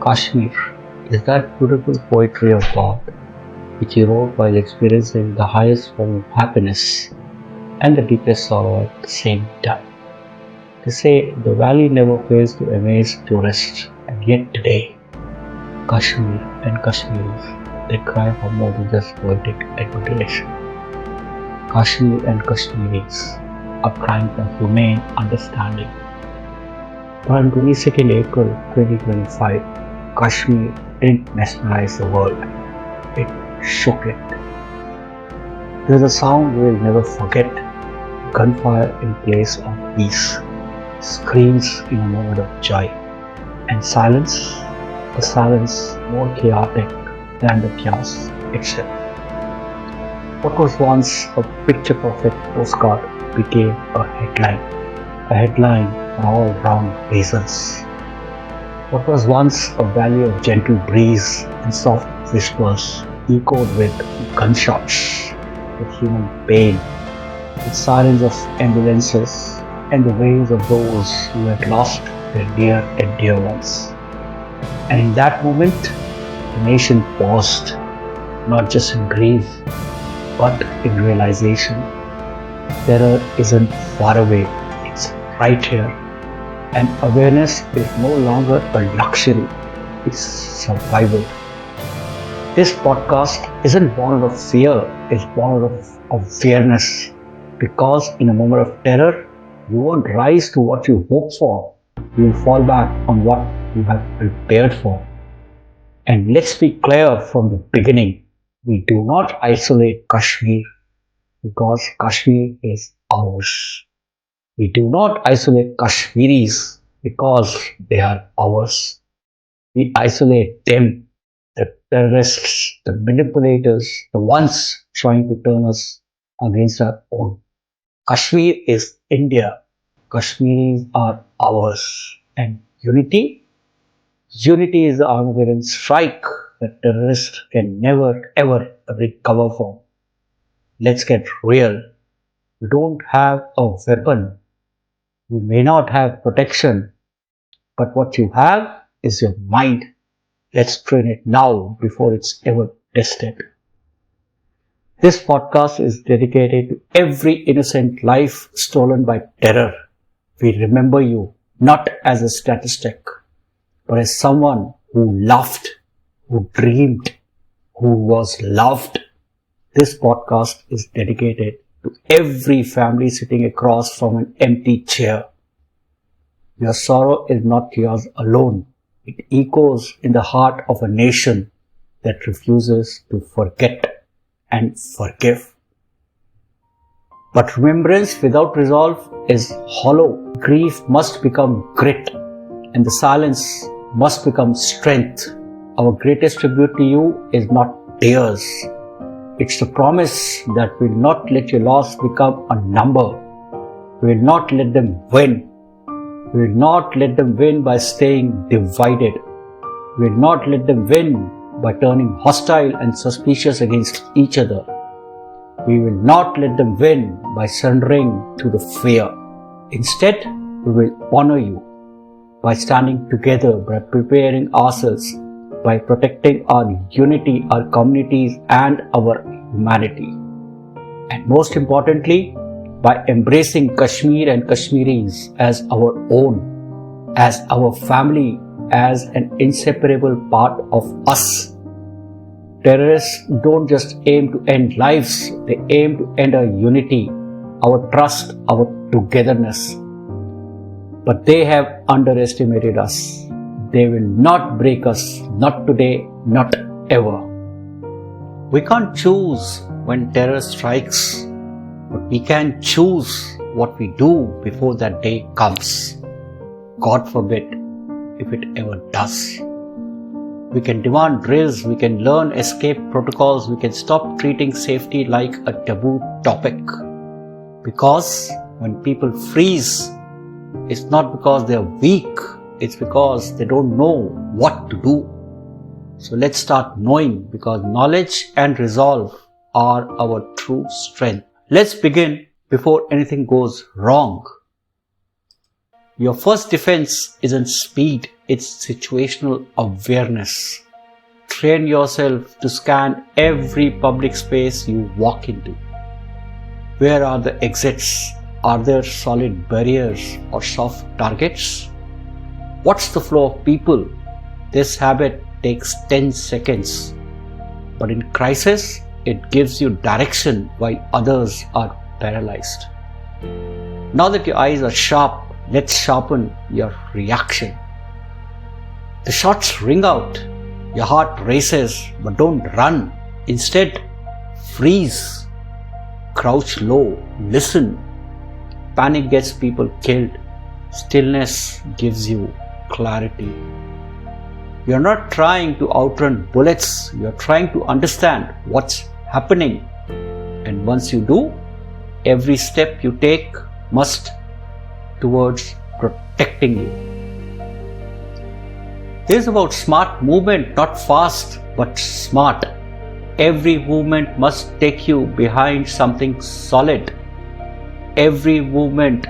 Kashmir is that beautiful poetry of God which he wrote while experiencing the highest form of happiness and the deepest sorrow at the same time. They say the valley never fails to amaze tourists, and yet today, Kashmir and Kashmiris, they cry for more than just poetic admiration. Kashmir and Kashmiris are crying for humane understanding. But on 22nd April 2025, Kashmir didn't mesmerize the world, it shook it. There's a sound we'll never forget, gunfire in place of peace, screams in a moment of joy, and silence, a silence more chaotic than the chaos itself. What was once a picture-perfect postcard became a headline for all wrong reasons. What was once a valley of gentle breeze and soft whispers echoed with gunshots, with human pain, with sirens of ambulances, and the wails of those who had lost their near and dear ones. And in that moment, the nation paused, not just in grief, but in realization. Terror isn't far away, it's right here. And awareness is no longer a luxury, it's survival. This podcast isn't born out of fear, it's born out of awareness. Because in a moment of terror, you won't rise to what you hope for, you will fall back on what you have prepared for. And let's be clear from the beginning, we do not isolate Kashmir because Kashmir is ours. We do not isolate Kashmiris because they are ours. We isolate them, the terrorists, the manipulators, the ones trying to turn us against our own. Kashmir is India. Kashmiris are ours. And unity? Unity is the Armageddon strike that terrorists can never ever recover from. Let's get real. You don't have a weapon. You may not have protection. But what you have is your mind. Let's train it now before it's ever tested. This podcast is dedicated to every innocent life stolen by terror. We remember you not as a statistic, but as someone who laughed, who dreamed, who was loved. This podcast is dedicated to every family sitting across from an empty chair. Your sorrow is not yours alone. It echoes in the heart of a nation that refuses to forget and forgive. But remembrance without resolve is hollow. Grief must become grit, and the silence must become strength. Our greatest tribute to you is not tears. It's the promise that we will not let your loss become a number. We will not let them win. We will not let them win by staying divided. We will not let them win by turning hostile and suspicious against each other. We will not let them win by surrendering to the fear. Instead, we will honor you by standing together, by preparing ourselves, by protecting our unity, our communities, and our humanity. And most importantly, by embracing Kashmir and Kashmiris as our own, as our family, as an inseparable part of us. Terrorists don't just aim to end lives, they aim to end our unity, our trust, our togetherness. But they have underestimated us. They will not break us, not today, not ever. We can't choose when terror strikes, but we can choose what we do before that day comes. God forbid if it ever does. We can demand drills, we can learn escape protocols, we can stop treating safety like a taboo topic. Because when people freeze, it's not because they're weak, it's because they don't know what to do. So let's start knowing, because knowledge and resolve are our true strength. Let's begin before anything goes wrong. Your first defense isn't speed, it's situational awareness. Train yourself to scan every public space you walk into. Where are the exits? Are there solid barriers or soft targets? What's the flow of people? This habit takes 10 seconds. But in crisis, it gives you direction while others are paralyzed. Now that your eyes are sharp, let's sharpen your reaction. The shots ring out. Your heart races, but don't run. Instead, freeze. Crouch low. Listen. Panic gets people killed. Stillness gives you clarity. You're not trying to outrun bullets. You're trying to understand what's happening. And once you do, every step you take must towards protecting you. This is about smart movement, not fast, but smart. Every movement must take you behind something solid. Every movement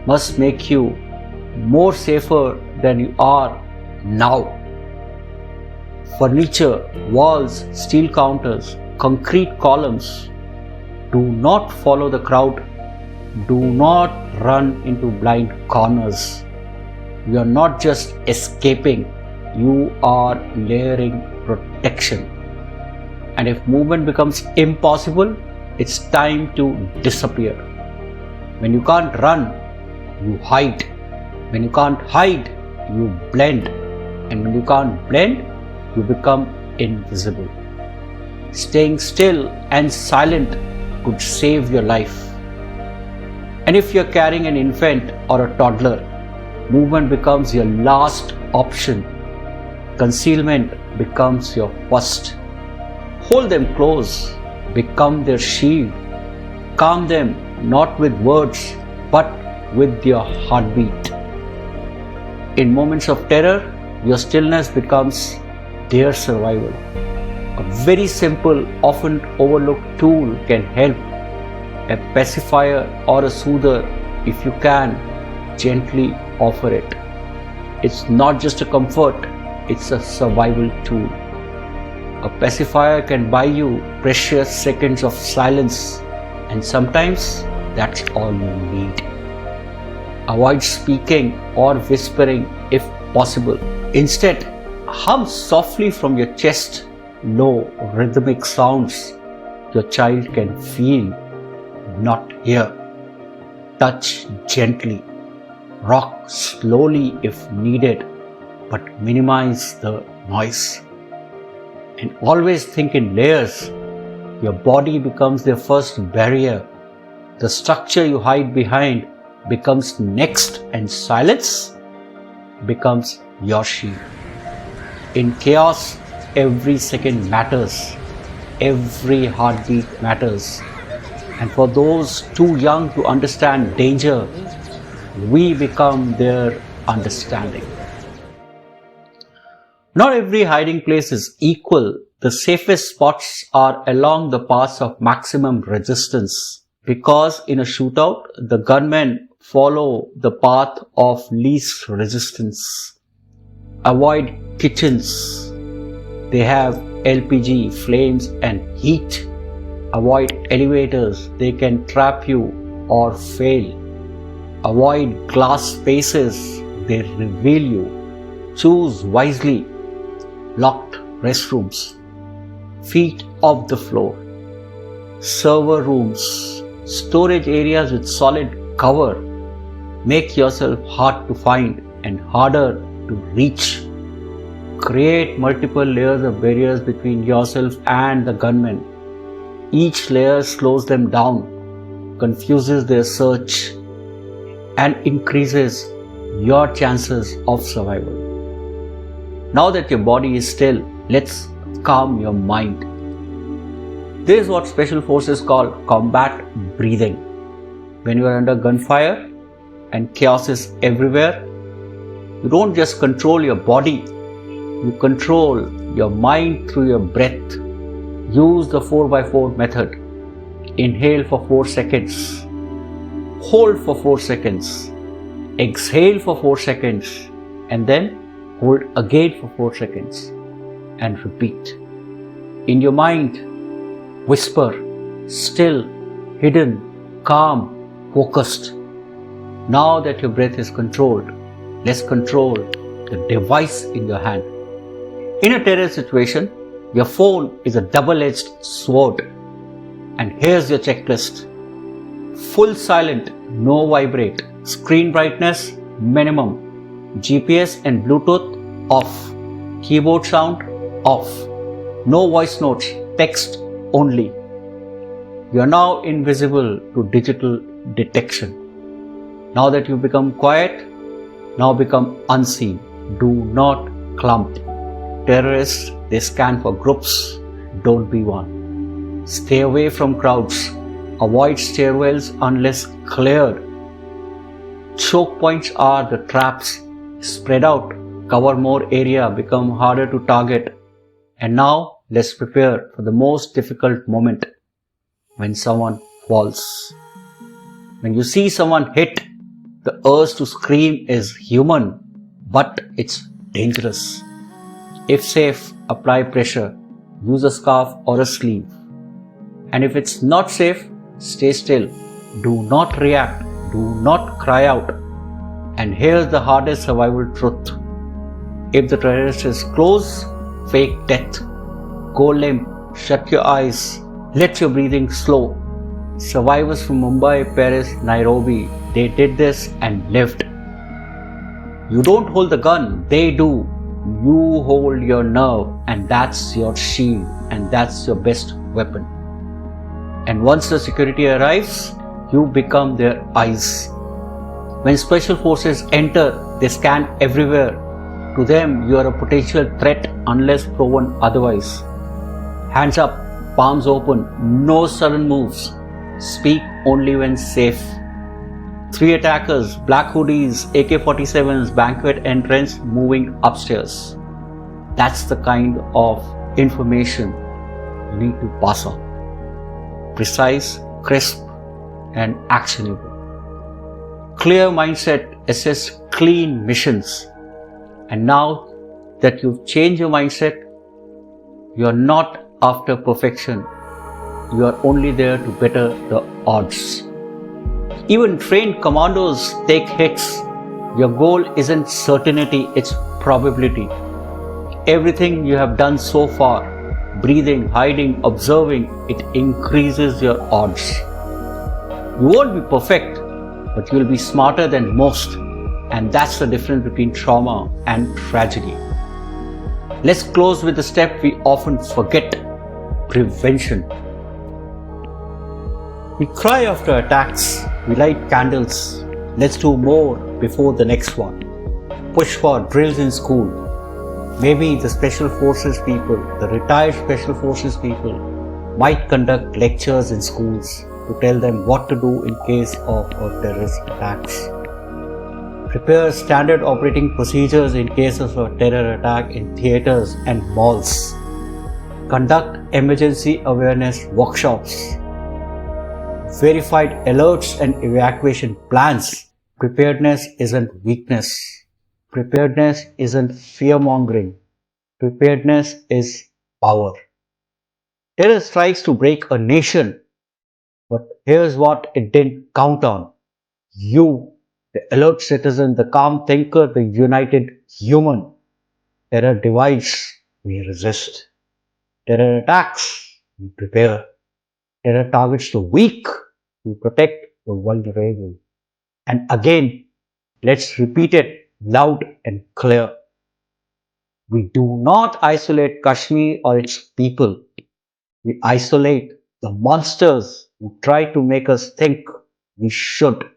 must make you more safer than you are now. Furniture, walls, steel counters, concrete columns. Do not follow the crowd. Do not run into blind corners. You are not just escaping. You are layering protection. And if movement becomes impossible, it's time to disappear. When you can't run, you hide. When you can't hide, you blend. And when you can't blend, you become invisible. Staying still and silent could save your life. And if you're carrying an infant or a toddler, movement becomes your last option. Concealment becomes your first. Hold them close, become their shield. Calm them not with words, but with your heartbeat. In moments of terror, your stillness becomes their survival. A very simple, often overlooked tool can help. A pacifier or a soother, if you can, gently offer it. It's not just a comfort, it's a survival tool. A pacifier can buy you precious seconds of silence, and sometimes that's all you need. Avoid speaking or whispering if possible. Instead, hum softly from your chest, low rhythmic sounds your child can feel, not hear. Touch gently. Rock slowly if needed, but minimize the noise. And always think in layers. Your body becomes their first barrier. The structure you hide behind becomes next, and silence becomes your shield. In chaos, every second matters. Every heartbeat matters. And for those too young to understand danger, we become their understanding. Not every hiding place is equal. The safest spots are along the paths of maximum resistance, because in a shootout, the gunmen follow the path of least resistance. Avoid kitchens. They have LPG, flames and heat. Avoid elevators. They can trap you or fail. Avoid glass spaces. They reveal you. Choose wisely. Locked restrooms. Feet off the floor. Server rooms. Storage areas with solid cover. Make yourself hard to find and harder to reach. Create multiple layers of barriers between yourself and the gunmen. Each layer slows them down, confuses their search, and increases your chances of survival. Now that your body is still, let's calm your mind. This is what special forces call combat breathing. When you are under gunfire and chaos is everywhere, you don't just control your body, you control your mind through your breath. Use the 4x4 method. Inhale for 4 seconds. Hold for 4 seconds. Exhale for 4 seconds. And then Hold again for 4 seconds and repeat. In your mind, whisper, still, hidden, calm, focused. Now that your breath is controlled, let's control the device in your hand. In a terror situation, your phone is a double-edged sword. And here's your checklist. Full silent, no vibrate. Screen brightness, minimum. GPS and Bluetooth, off. Keyboard sound, off. No voice notes, text only. You are now invisible to digital detection. Now that you become quiet, now become unseen. Do not clump. Terrorists, they scan for groups. Don't be one. Stay away from crowds. Avoid stairwells unless cleared. Choke points are the traps. Spread out. Cover more area. Become harder to target. And now, let's prepare for the most difficult moment. When someone falls. When you see someone hit, the urge to scream is human, but it's dangerous. If safe, apply pressure. Use a scarf or a sleeve. And if it's not safe, stay still. Do not react. Do not cry out. And here's the hardest survival truth. If the terrorist is close, fake death. Go limp. Shut your eyes. Let your breathing slow. Survivors from Mumbai, Paris, Nairobi, they did this and lived. You don't hold the gun, they do. You hold your nerve, and that's your shield, and that's your best weapon. And once the security arrives, you become their eyes. When special forces enter, they scan everywhere. To them, you are a potential threat unless proven otherwise. Hands up. Palms open, no sudden moves. Speak only when safe. 3 attackers, black hoodies, AK-47s, banquet entrance moving upstairs. That's the kind of information you need to pass on. Precise, crisp, and actionable. Clear mindset, assess clean missions. And now that you've changed your mindset, you're not after perfection. You are only there to better the odds. Even trained commandos take hits. Your goal isn't certainty, it's probability. Everything you have done so far, breathing, hiding, observing, it increases your odds. You won't be perfect, but you'll be smarter than most. And that's the difference between trauma and tragedy. Let's close with the step we often forget. Prevention. We cry after attacks, we light candles. Let's do more before the next one. Push for drills in school. Maybe the special forces people, the retired special forces people, might conduct lectures in schools to tell them what to do in case of terrorist attacks. Prepare standard operating procedures in case of a terror attack in theaters and malls. Conduct emergency awareness workshops. Verified alerts and evacuation plans. Preparedness isn't weakness. Preparedness isn't fear-mongering. Preparedness is power. Terror strikes to break a nation. But here's what it didn't count on. You, the alert citizen, the calm thinker, the united human. Terror divides, we resist. Terror attacks, we prepare. Terror targets the weak, we protect the vulnerable. And again, let's repeat it loud and clear. We do not isolate Kashmir or its people. We isolate the monsters who try to make us think we should.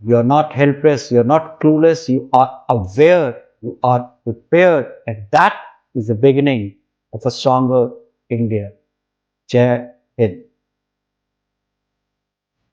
You are not helpless, you are not clueless, you are aware, you are prepared, and that is the beginning of a stronger India. Jai Hind.